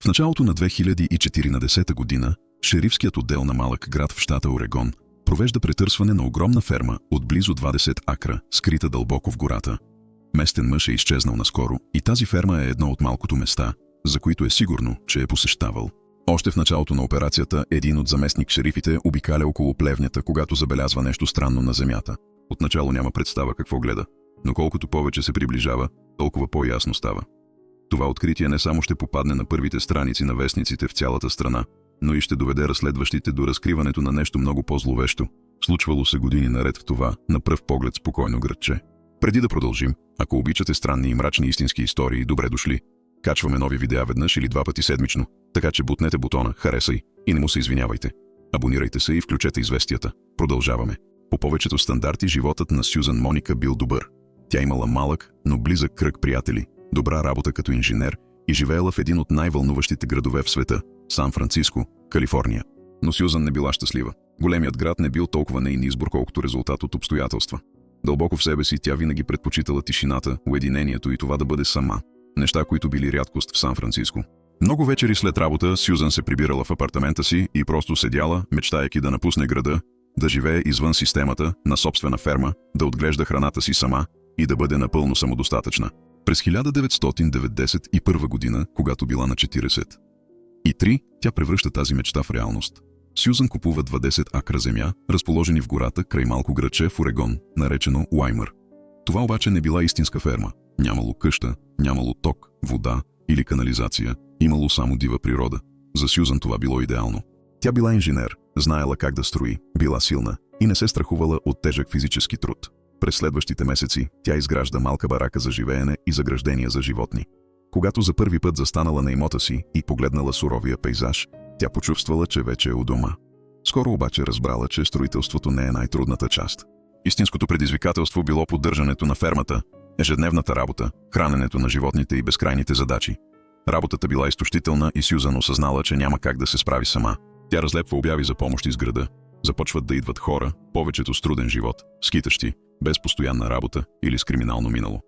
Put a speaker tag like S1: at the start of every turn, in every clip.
S1: В началото на 2014 година шерифският отдел на малък град в щата Орегон провежда претърсване на огромна ферма от близо 20 акра, скрита дълбоко в гората. Местен мъж е изчезнал наскоро и тази ферма е едно от малкото места, за които е сигурно, че е посещавал. Още в началото на операцията един от заместник-шерифите обикаля около плевнята, когато забелязва нещо странно на земята. Отначало няма представа какво гледа, но колкото повече се приближава, толкова по-ясно става. Това откритие не само ще попадне на първите страници на вестниците в цялата страна, но и ще доведе разследващите до разкриването на нещо много по-зловещо. Случвало се години наред в това, на пръв поглед спокойно градче. Преди да продължим, ако обичате странни и мрачни истински истории, добре дошли. Качваме нови видеа веднъж или 2 пъти седмично, така че бутнете бутона «Харесай» и не му се извинявайте. Абонирайте се и включете известията. Продължаваме. По повечето стандарти животът на Сюзан Моника бил добър. Тя имала малък, но близък кръг приятели, добра работа като инженер и живеела в един от най-вълнуващите градове в света – Сан-Франциско, Калифорния. Но Сюзан не била щастлива. Големият град не бил толкова нейн избор, колкото резултат от обстоятелства. Дълбоко в себе си тя винаги предпочитала тишината, уединението и това да бъде сама. Неща, които били рядкост в Сан-Франциско. Много вечери след работа Сюзан се прибирала в апартамента си и просто седяла, мечтайки да напусне града, да живее извън системата, на собствена ферма, да отглежда храната си сама и да бъде напълно самодостатъчна. През 1991 година, когато била на 43, тя превръща тази мечта в реалност. Сюзан купува 20 акра земя, разположени в гората край малко градче в Орегон, наречено Уаймър. Това обаче не била истинска ферма. Нямало къща, нямало ток, вода или канализация, имало само дива природа. За Сюзан това било идеално. Тя била инженер, знаела как да строи, била силна и не се страхувала от тежък физически труд. През следващите месеци тя изгражда малка барака за живеене и заграждения за животни. Когато за първи път застанала на имота си и погледнала суровия пейзаж, тя почувствала, че вече е у дома. Скоро обаче разбрала, че строителството не е най-трудната част. Истинското предизвикателство било поддържането на фермата, ежедневната работа, храненето на животните и безкрайните задачи. Работата била изтощителна и Сюзан осъзнала, че няма как да се справи сама. Тя разлепва обяви за помощ из града. Започват да идват хора, повечето с труден живот, скитащи, без постоянна работа или с криминално минало.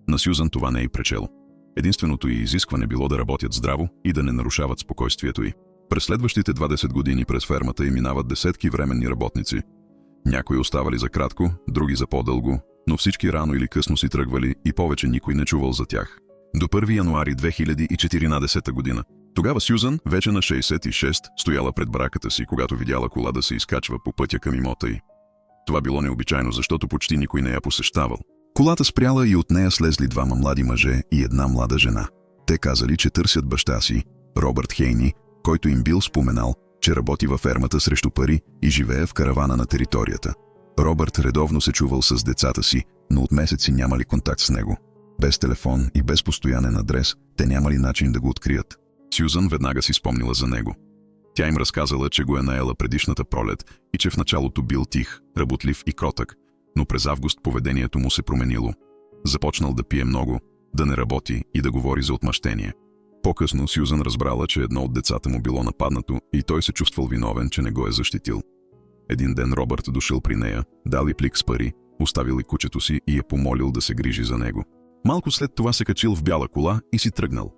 S1: На Сюзан това не е пречело. Единственото й изискване било да работят здраво и да не нарушават спокойствието й. През следващите 20 години през фермата й минават десетки временни работници. Някои оставали за кратко, други за по-дълго, но всички рано или късно си тръгвали и повече никой не чувал за тях. До 1 януари 2014 година. Тогава Сюзан, вече на 66, стояла пред бараката си, когато видяла кола да се изкачва по пътя към имота й. Това било необичайно, защото почти никой не я посещавал. Колата спряла и от нея слезли 2 млади мъже и една млада жена. Те казали, че търсят баща си, Робърт Хейни, който им бил споменал, че работи във фермата срещу пари и живее в каравана на територията. Робърт редовно се чувал с децата си, но от месеци нямали контакт с него. Без телефон и без постоянен адрес, те нямали начин да го открият. Сюзан веднага си спомнила за него. Тя им разказала, че го е наела предишната пролет и че в началото бил тих, работлив и кротък, но през август поведението му се променило. Започнал да пие много, да не работи и да говори за отмъщение. По-късно Сюзан разбрала, че едно от децата му било нападнато и той се чувствал виновен, че не го е защитил. Един ден Робърт дошъл при нея, дал и плик с пари, оставил и кучето си и я помолил да се грижи за него. Малко след това се качил в бяла кола и си тръгнал.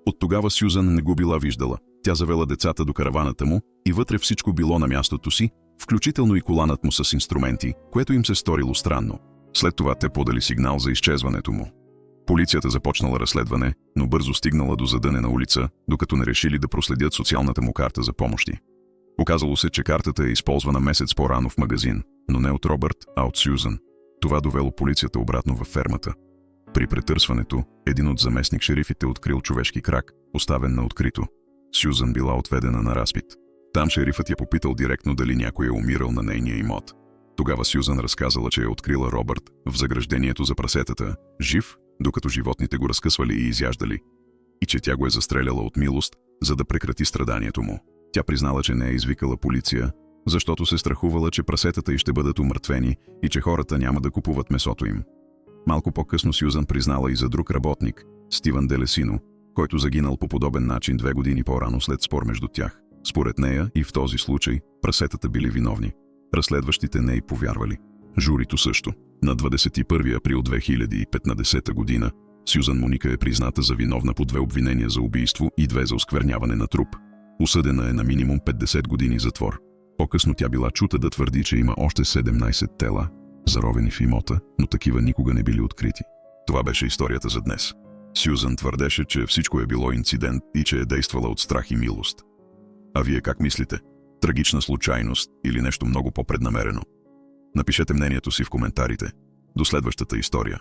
S1: От тогава Сюзан не го била виждала. Тя завела децата до караваната му и вътре всичко било на мястото си, включително и коланът му с инструменти, което им се сторило странно. След това те подали сигнал за изчезването му. Полицията започнала разследване, но бързо стигнала до задънена улица, докато не решили да проследят социалната му карта за помощи. Оказало се, че картата е използвана месец по-рано в магазин, но не от Робърт, а от Сюзан. Това довело полицията обратно във фермата. При претърсването, един от заместник-шерифите открил човешки крак, оставен на открито. Сюзан била отведена на разпит. Там шерифът я попитал директно дали някой е умирал на нейния имот. Тогава Сюзан разказала, че е открила Робърт в заграждението за прасетата, жив, докато животните го разкъсвали и изяждали, и че тя го е застреляла от милост, за да прекрати страданието му. Тя признала, че не е извикала полиция, защото се страхувала, че прасетата й ще бъдат умъртвени и че хората няма да купуват месото им. Малко по-късно Сюзан признала и за друг работник, Стивън Делесино, който загинал по подобен начин 2 години по-рано след спор между тях. Според нея и в този случай прасетата били виновни. Разследващите не й повярвали. Журито също. На 21 април 2015 година Сюзан Моника е призната за виновна по 2 обвинения за убийство и 2 за оскверняване на труп. Осъдена е на минимум 50 години затвор. По-късно тя била чута да твърди, че има още 17 тела, заровени в имота, но такива никога не били открити. Това беше историята за днес. Сюзан твърдеше, че всичко е било инцидент и че е действала от страх и милост. А вие как мислите? Трагична случайност или нещо много по-преднамерено? Напишете мнението си в коментарите. До следващата история.